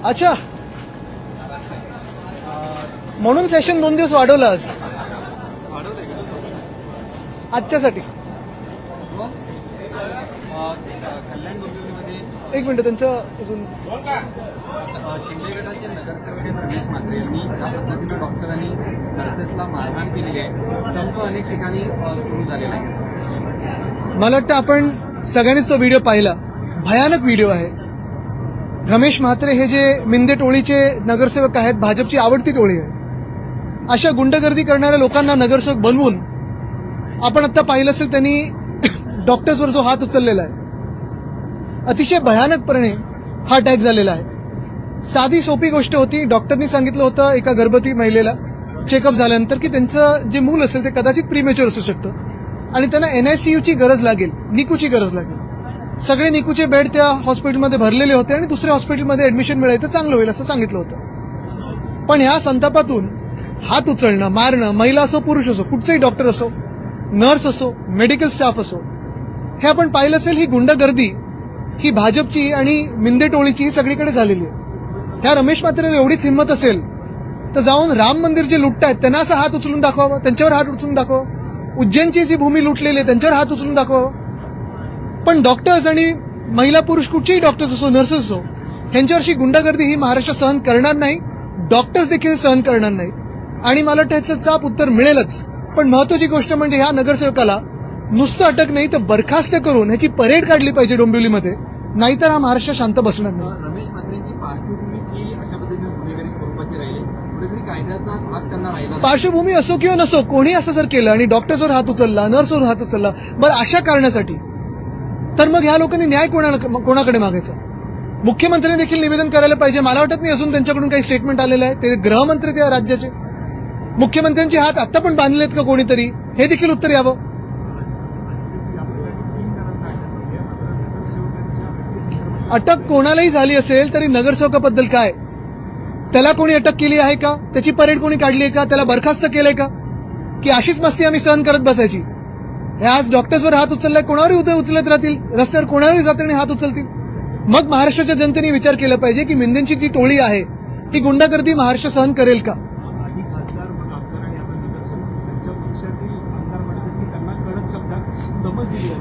अच्छा, म्हणून सेशन 2 दिवस वाढवलं आज आजच्यासाठी. एक मिनिट, त्यांचं अजून शिंदे गटाचे नगरसेवक रमेश म्हात्रे यांनी ज्या पद्धतीनं डॉक्टरांनी नर्सेसला मारहाण केलेली आहे, संप अनेक ठिकाणी सुरू झालेला आहे. मला वाटतं आपण सगळ्यांनीच तो व्हिडिओ पाहिला. भयानक व्हिडिओ आहे. रमेश म्हात्रे हे जे मिंदे टोळीचे नगरसेवक आहेत, भाजपची आवडती टोळी आहे. अशा गुंडगर्दी करणाऱ्या लोकांना नगरसेवक बनवून आपण आता पाहिलं असेल त्यांनी डॉक्टर्सवर जो हात उचललेला आहे, अतिशय भयानकपणे हा अटॅक झालेला आहे. साधी सोपी गोष्ट होती. डॉक्टरनी सांगितलं होतं एका गर्भवती महिलेला चेकअप झाल्यानंतर की त्यांचं जे मूल असेल ते कदाचित प्रीमेच्युअर असू शकतं आणि त्यांना NICUची गरज लागेल, निकूची गरज लागेल. सगळे निकूचे बेड त्या हॉस्पिटलमध्ये भरलेले होते आणि दुसऱ्या हॉस्पिटलमध्ये ऍडमिशन मिळालं तर चांगलं होईल असं सांगितलं होतं. पण ह्या संतापातून हात उचलणं, मारणं, महिला असो पुरुष असो, कुठचंही डॉक्टर असो, नर्स असो, मेडिकल स्टाफ असो, हे आपण पाहिलं असेल. ही गुंडगर्दी ही भाजपची आणि मिंदे टोळीची ही सगळीकडे झालेली आहे. ह्या रमेश म्हात्रेला एवढीच हिंमत असेल तर जाऊन राम मंदिर जे लुटतायत त्यांना असं हात उचलून दाखवावं, त्यांच्यावर हात उचलून दाखवावं. उज्जैनची जी भूमी लुटलेली आहे त्यांच्यावर हात उचलून दाखवावं. पण डॉक्टर्स आणि महिला पुरुष कुठचेही डॉक्टर्स असो, नर्सेस असो, ह्यांच्यावरची गुंडागर्दी ही महाराष्ट्र सहन करणार नाही. डॉक्टर्स देखील सहन करणार नाहीत आणि मला वाटतं ह्याचं चाप उत्तर मिळेलच. पण महत्वाची गोष्ट म्हणजे ह्या नगरसेवकाला नुसतं अटक नाही तर बरखास्त करून ह्याची परेड काढली पाहिजे डोंबिवलीमध्ये, नाहीतर हा महाराष्ट्र शांत बसणार नाही. रमेश म्हात्रेंची पार्श्वभूमीच ही अशा पद्धतीने गुन्हेगारी स्वरूपाची राहिली, कुठेतरी कायद्याचा भाग त्यांना राहिला. पार्श्वभूमी असो किंवा नसो, कोणी असं जर केलं आणि डॉक्टर्सवर हात उचलला, नर्सवर हात उचलला, बरं अशा कारणासाठी, तर मग ह्या लोकांनी न्याय कोणाकडे मागायचा? मुख्यमंत्र्यांनी देखील निवेदन करायला पाहिजे. मला वाटत नाही अजून त्यांच्याकडून काही स्टेटमेंट आलेलं आहे. ते गृहमंत्री त्या राज्याचे, मुख्यमंत्र्यांचे हात आता पण बांधलेत का कोणीतरी, हे देखील उत्तर यावं. अटक कोणालाही झाली असेल तरी नगरसेवकाबद्दल काय, त्याला कोणी अटक केली आहे का? त्याची परेड कोणी काढली आहे का? त्याला बरखास्त केलंय का? की अशीच मस्ती आम्ही सहन करत बसायची? हे आज डॉक्टर्सवर हात उचललाय, कोणावरही उद्या उचलत राहतील, रस्त्यावर कोणावरही जाताना हात उचलतील. मग महाराष्ट्राच्या जनतेने विचार केला पाहिजे की मिंदेंची जी टोळी आहे ही गुंडागर्दी महाराष्ट्र सहन करेल का?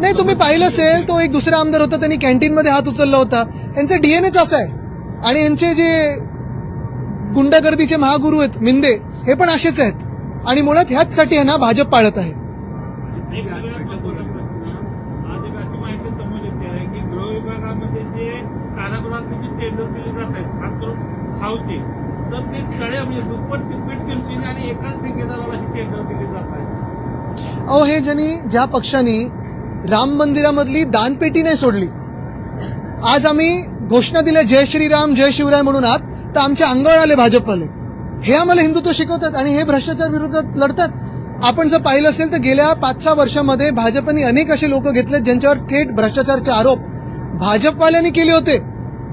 नाही, तुम्ही पाहिलं असेल तो एक दुसरा आमदार होता, त्यांनी कॅन्टीनमध्ये हात उचलला होता. यांचा DNAच असा आहे आणि यांचे जे गुंडागर्दीचे महागुरू आहेत मिंदे, हे पण असेच आहेत आणि मुळात ह्याचसाठी आहे ना भाजप पाळत आहे. अहो, हे ज्या पक्षांनी राम मंदिरामधली दानपेटी नाही सोडली, आज आम्ही घोषणा दिल्या जय श्रीराम जय शिवराय म्हणून आत, तर आमच्या अंगावर आले भाजपवाले. हे आम्हाला हिंदुत्व शिकवतात आणि हे भ्रष्टाचार विरोधात लढतात. आपण जर पाहिलं असेल तर गेल्या 5-6 वर्षामध्ये भाजपने अनेक असे लोक घेतले ज्यांच्यावर थेट भ्रष्टाचारचे आरोप भाजपवाल्यांनी केले होते.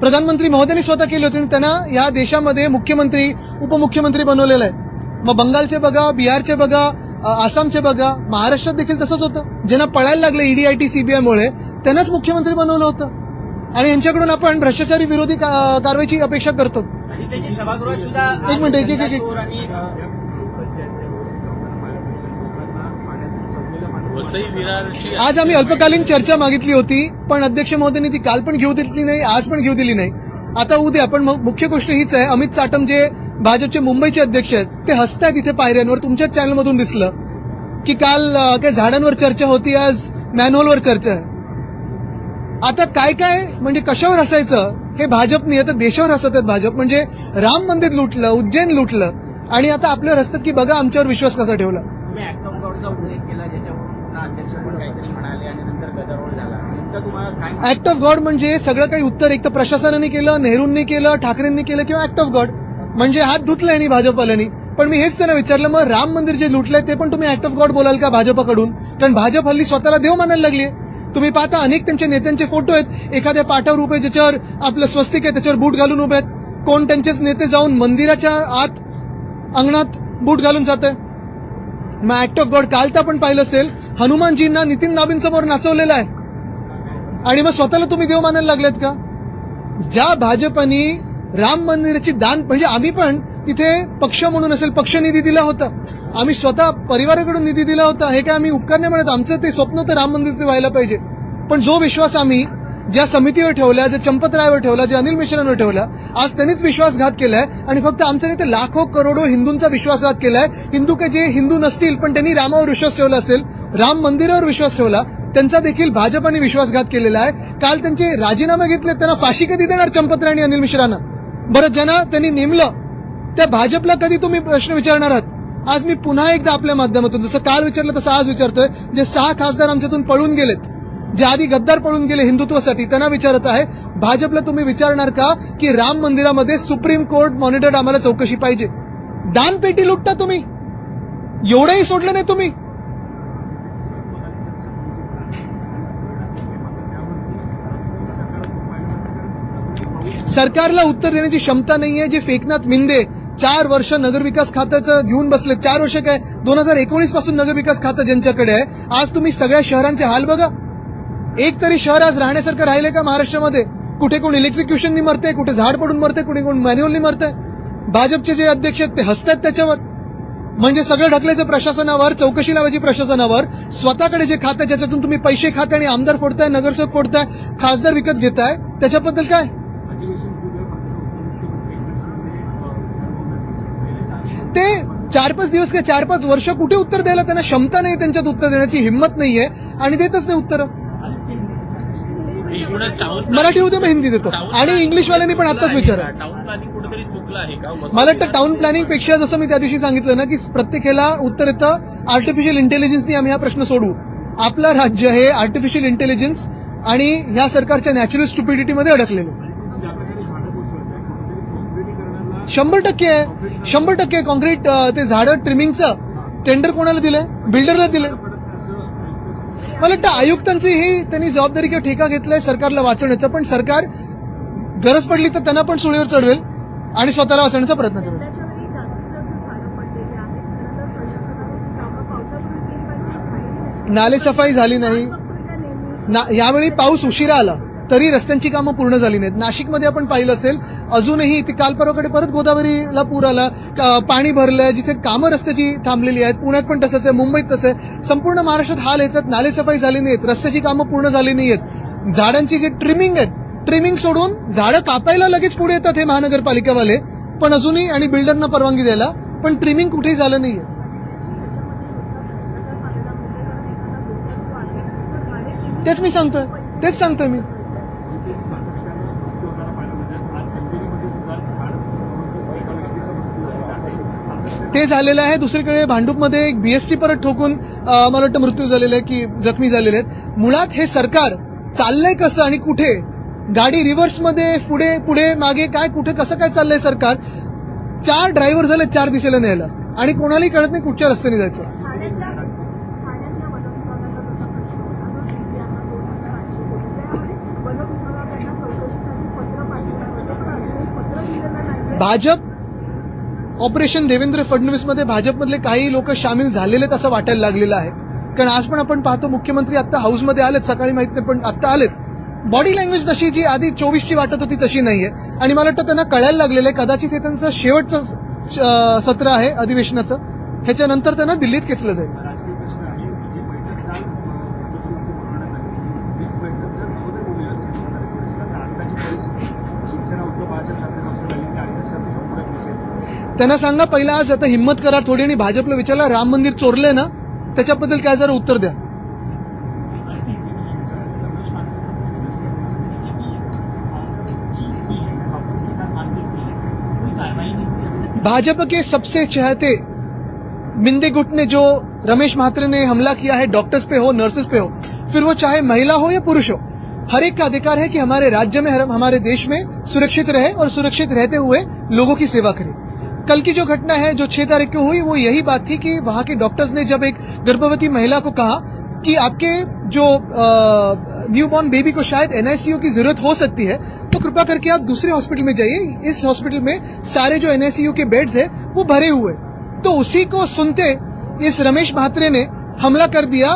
प्रधानमंत्री महोदयांनी स्वतः केले होते आणि त्यांना या देशामध्ये मुख्यमंत्री उपमुख्यमंत्री बनवलेलं आहे. मग बंगालचे बघा, बिहारचे बघा, आसामचे बघा, महाराष्ट्रात देखील तसंच होतं. ज्यांना पळायला लागलं ED CBI मुळे त्यांनाच मुख्यमंत्री बनवलं होतं आणि यांच्याकडून आपण भ्रष्टाचारी विरोधी कारवाईची अपेक्षा करतो. एक मिनिट, एक आज आम्ही अल्पकालीन चर्चा मागितली होती, पण अध्यक्ष महोदयांनी ती काल पण घेऊ दिली नाही, आज पण घेऊ दिली नाही. आता उद्या. पण मुख्य गोष्ट हीच आहे, अमित चाटम जे भाजपचे मुंबईचे अध्यक्ष आहेत ते हसतायत इथे पायऱ्यांवर. तुमच्याच चॅनलमधून दिसलं की काल काय झाडांवर चर्चा होती, आज मॅनहोलवर चर्चा आहे. आता काय म्हणजे कशावर हसायचं हे भाजपनी, आता देशावर हसत आहेत भाजप. म्हणजे राम मंदिर लुटलं, उज्जैन लुटलं आणि आता आपल्यावर हसतात की बघा आमच्यावर विश्वास कसा ठेवला. ऍक्ट ऑफ गॉड म्हणजे सगळं काही उत्तर एक तर प्रशासनाने केलं, नेहरूंनी केलं, ठाकरेंनी केलं किंवा ऍक्ट ऑफ गॉड म्हणजे हात धुतलाय नाही भाजपवाल्यांनी. पण मी हेच त्यांना विचारलं, मग राम मंदिर जे लुटलंय ते पण तुम्ही ऍक्ट ऑफ गॉड बोलाल का भाजपकडून? कारण भाजप हल्ली स्वतःला देव मानायला लागली. तुम्ही पाहता अनेक त्यांच्या नेत्यांचे फोटो आहेत, एखाद्या पाटावर उभे ज्याच्यावर आपलं स्वस्तिक आहे त्याच्यावर बूट घालून उभे आहेत. कोण त्यांचेच नेते जाऊन मंदिराच्या आत अंगणात बूट घालून जात आहे. मग ऍक्ट ऑफ गॉड काल तर आपण पाहिलं असेल, हनुमानजींना नितीन नाबींसमोर नाचवलेलं आहे आणि मग स्वतःला तुम्ही देव मानायला लागलेत का? ज्या भाजपनी राम मंदिराची दान म्हणजे आम्ही पण तिथे पक्ष म्हणून असेल पक्ष निधी दिला होता, आम्ही स्वतः परिवाराकडून निधी दिला होता. हे काय आम्ही उपकार नाही म्हणत, आमचं ते स्वप्न होतं राम मंदिर ते व्हायला पाहिजे. पण जो विश्वास आम्ही ज्या समितीवर ठेवला, ज्या चंपतरायवर ठेवला, ज्या अनिल मिश्रांवर ठेवला, आज त्यांनीच विश्वासघात केलाय. आणि फक्त आमचा नाही तर लाखो करोडो हिंदूंचा विश्वासघात केलाय. हिंदू काय जे हिंदू नसतील पण त्यांनी रामावर विश्वास ठेवला असेल, राम मंदिरावर विश्वास ठेवला, त्यांचा देखील भाजपाने विश्वासघात केलेला आहे. काल त्यांचे राजीनामे घेतले, त्यांना फाशी कधी देणार चंपतराय आणि अनिल मिश्रांना? बरं, ज्यांना त्यांनी नेमलं त्या भाजपला कधी तुम्ही प्रश्न विचारणार आहात? आज मी पुन्हा एकदा आपल्या माध्यमातून जसं काल विचारलं तसं आज विचारतोय, जे 6 खासदार आमच्यातून पळून गेलेत, जे आधी गद्दार पळून गेले हिंदुत्वासाठी, त्यांना विचारत आहे, भाजपला तुम्ही विचारणार का की राम मंदिरामध्ये सुप्रीम कोर्ट मॉनिटर्ड आम्हाला चौकशी पाहिजे? दानपेटी लुटता तुम्ही, एवढंही सोडलं नाही तुम्ही. सरकारला उत्तर देण्याची क्षमता नाहीये. जे फेकनाथ मिंदे 4 वर्ष नगरविकास खात्याचं घेऊन बसले, 4 वर्ष काय 2019 पासून नगरविकास खातं ज्यांच्याकडे आहे, आज तुम्ही सगळ्या शहरांचे हाल बघा. एक तरी शहर आज राहण्यासारखं राहिले का महाराष्ट्रामध्ये? कुठे कोण इलेक्ट्रिक्युशननी मरते, कुठे झाड पडून मरते, कुठे कोण मॅन्युअलनी मरते. भाजपचे जे अध्यक्ष आहेत ते हसतात त्याच्यावर. म्हणजे सगळं ढकलायचं प्रशासनावर, चौकशी लावायची प्रशासनावर. स्वतःकडे जे खातं ज्याच्यातून तुम्ही पैसे खाताय आणि आमदार फोडताय, नगरसेवक फोडताय, खासदार विकत घेताय, त्याच्याबद्दल काय? ते 4-5 दिवस काय 4-5 वर्ष कुठे उत्तर द्यायला त्यांना क्षमता नाही, त्यांच्यात उत्तर देण्याची हिंमत नाहीये आणि देतच नाही उत्तर. मराठी होते मग हिंदी देतो. आणि इंग्लिशवाल्यांनी पण आताच विचारा. मला वाटतं टाउन प्लॅनिंग पेक्षा जसं मी त्या दिवशी सांगितलं ना की प्रत्येक ह्याला उत्तर येतं आर्टिफिशियल इंटेलिजन्सनी आम्ही हा प्रश्न सोडवू. आपलं राज्य हे आर्टिफिशियल इंटेलिजन्स आणि ह्या सरकारच्या नॅचरल स्टुपिडिटीमध्ये अडकलेलं. 100% आहे, 100% कॉन्क्रीट ते झाडं ट्रिमिंगचं टेंडर कोणाला दिलंय? बिल्डरला दिलंय. मला वाटतं आयुक्तांची ही त्यांनी जबाबदारी किंवा ठेका घेतलाय सरकारला वाचवण्याचा. पण सरकार गरज पडली तर त्यांना पण सुळीवर चढवेल आणि स्वतःला वाचवण्याचा प्रयत्न करेल. नाले सफाई झाली नाही. यावेळी पाऊस उशिरा आला तरी रस्त्यांची कामं पूर्ण झाली नाहीत. नाशिकमध्ये आपण पाहिलं असेल, अजूनही ती काल परवाकडे परत गोदावरीला पूर आला, पाणी भरलंय, जिथे कामं रस्त्याची थांबलेली आहेत. पुण्यात पण तसंच आहे, मुंबईत तसं आहे. संपूर्ण महाराष्ट्रात हाल ह्याच्यात. नाले सफाई झाली नाहीत, रस्त्याची कामं पूर्ण झाली नाहीयेत. झाडांची जी ट्रिमिंग आहे, ट्रिमिंग सोडून झाडं कापायला लगेच पुढे येतात हे महानगरपालिकावाले, पण अजूनही आणि बिल्डरना परवानगी द्यायला, पण ट्रिमिंग कुठेही झालं नाहीये. तेच सांगतोय मी. ते झालेलं आहे. दुसरीकडे भांडूपमध्ये एक बीएसटी परत ठोकून मला वाटतं मृत्यू झालेला आहे की जखमी झालेले आहेत. मुळात हे सरकार चाललंय कसं आणि कुठे? गाडी रिव्हर्समध्ये पुढे पुढे मागे काय कुठे कसं काय चाललंय सरकार? 4 ड्रायव्हर झाले 4 दिशेला न्यायला आणि कोणालाही कळत नाही कुठच्या रस्त्याने जायचं. भाजप ऑपरेशन देवेंद्र फडणवीस मध्ये भाजपमधले काही लोक सामील झालेले आहेत असं वाटायला लागलेलं आहे. कारण आज पण आपण पाहतो मुख्यमंत्री आता हाऊसमध्ये आलेत, सकाळी माहित नाही पण आता आलेत. बॉडी लँग्वेज तशी जी आधी 24ची वाटत होती तशी नाहीये आणि मला वाटतं त्यांना कळायला लागलेलं आहे. कदाचित हे त्यांचं शेवटचं सत्र आहे अधिवेशनाचं, ह्याच्यानंतर त्यांना दिल्लीत खेचलं जाईल. त्यांना सांगा पहिला आज आता हिम्मत करा थोडी आणि भाजपला विचारला राम मंदिर चोरलंय ना त्याच्याबद्दल काय जरा उत्तर द्या. भाजपा के सबसे चहेते मिंदे गुट ने जो रमेश म्हात्रे ने हमला किया है डॉक्टर्स पे हो, नर्सेस पे हो, फिर वो चाहे महिला हो या पुरुष हो, हर एक का अधिकार है कि हमारे राज्य में हमारे देश में सुरक्षित रहे और सुरक्षित रहते हुए लोगों की सेवा करे. कल की जो घटना है जो 6 तारीख को हुई वो यही बात थी कि वहां के डॉक्टर्स ने जब एक गर्भवती महिला को कहा कि आपके जो न्यूबॉर्न बेबी को शायद एनआईसीयू की जरूरत हो सकती है तो कृपया करके आप दूसरे हॉस्पिटल में जाइए, इस हॉस्पिटल में सारे जो एनआईसीयू के बेड्स है वो भरे हुए. तो उसी को सुनते इस रमेश म्हात्रे ने हमला कर दिया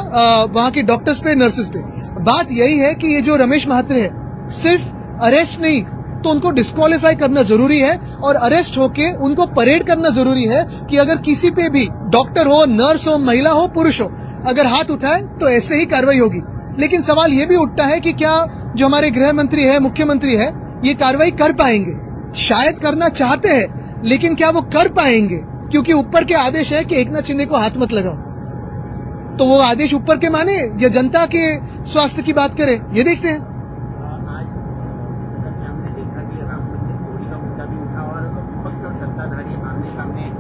वहां के डॉक्टर्स पे, नर्सेस पे. बात यही है कि ये जो रमेश म्हात्रे है सिर्फ अरेस्ट नहीं तो उनको डिस्क्वालीफाई करना जरूरी है और अरेस्ट होके उनको परेड करना जरूरी है कि अगर किसी पे भी डॉक्टर हो, नर्स हो, महिला हो, पुरुष हो, अगर हाथ उठाए तो ऐसे ही कार्रवाई होगी। लेकिन सवाल यह भी उठता है कि क्या जो हमारे गृह मंत्री है, मुख्यमंत्री है, ये कार्रवाई कर पाएंगे? शायद करना चाहते हैं, लेकिन क्या वो कर पाएंगे? क्योंकि ऊपर के आदेश है कि एकनाथ शिंदे को हाथ मत लगाओ। तो वो आदेश ऊपर के माने या जनता के स्वास्थ्य की बात करे, ये देखते हैं। आज सदन में हमने देखा कि राम मंदिर चोरी का मुद्दा भी उठा और विपक्ष और सत्ताधारी आमने सामने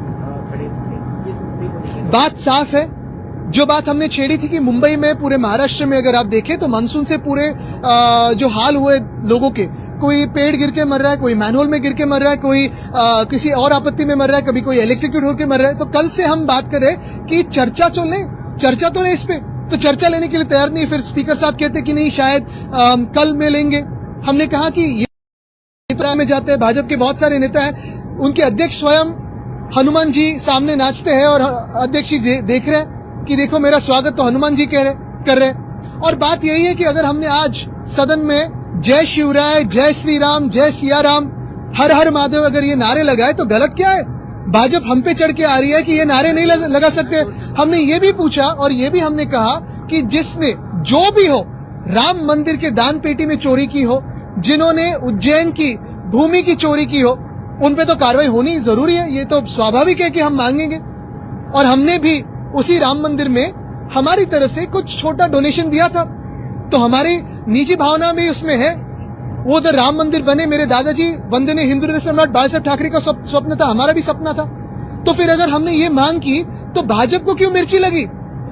खड़े थे। इस मुद्दे को लेकर बात साफ है। जो बात हमने छेड़ी थी कि मुंबई में, पूरे महाराष्ट्र में अगर आप देखें तो मानसून से पूरे जो हाल हुए लोगों के, कोई पेड़ गिर के मर रहा है, कोई मैनहोल में गिर के मर रहा है, कोई किसी और आपत्ति में मर रहा है, कभी कोई इलेक्ट्रिक्यूट होकर मर रहा है। तो कल से हम बात करें कि चर्चा तो लें इस पे, तो चर्चा लेने के लिए तैयार नहीं। फिर स्पीकर साहब कहते कि नहीं शायद कल में लेंगे। हमने कहा कि ये में जाते हैं, भाजपा के बहुत सारे नेता हैं, उनके अध्यक्ष स्वयं हनुमान जी सामने नाचते हैं और अध्यक्ष जी देख रहे हैं कि देखो मेरा स्वागत तो हनुमान जी कर रहे। और बात यही है कि अगर हमने आज सदन में जय शिवराय, जय श्री राम, जय सिया राम, हर हर महादेव अगर ये नारे लगाए तो गलत क्या है? भाजपा हम पे चढ़ के आ रही है कि ये नारे नहीं लगा सकते। हमने ये भी पूछा और ये भी हमने कहा कि जिसने जो भी हो राम मंदिर के दान पेटी में चोरी की हो, जिन्होंने उज्जैन की भूमि की चोरी की हो, उन पे तो कार्रवाई होनी जरूरी है। ये तो स्वाभाविक है कि हम मांगेंगे। और हमने भी उसी राम मंदिर में हमारी तरफ से कुछ छोटा डोनेशन दिया था, तो हमारी निजी भावना भी उसमें है। वो उधर राम मंदिर बने, मेरे दादाजी वंदनीय हिंदू हृदय सम्राट बाला साहब ठाकरे का स्वप्न था, हमारा भी सपना था। तो फिर अगर हमने ये मांग की तो भाजपा को क्यों मिर्ची लगी?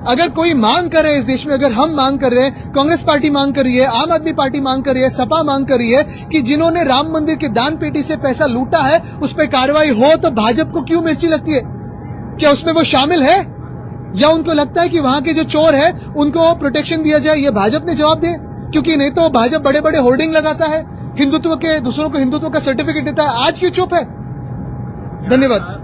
अगर कोई मांग कर रहे हैं इस देश में, अगर हम मांग कर रहे हैं, कांग्रेस पार्टी मांग कर रही है, आम आदमी पार्टी मांग कर रही है, सपा मांग कर रही है कि जिन्होंने राम मंदिर के दान पेटी से पैसा लूटा है उस पर कार्रवाई हो, तो भाजपा को क्यों मिर्ची लगती है? क्या उसमें वो शामिल है या उनको लगता है कि वहां के जो चोर है उनको प्रोटेक्शन दिया जाए? ये भाजपा ने जवाब दे, क्योंकि नहीं तो भाजपा बड़े बड़े होर्डिंग लगाता है, हिंदुत्व के, दूसरों को हिंदुत्व का सर्टिफिकेट देता है। आज क्यों चुप है? धन्यवाद।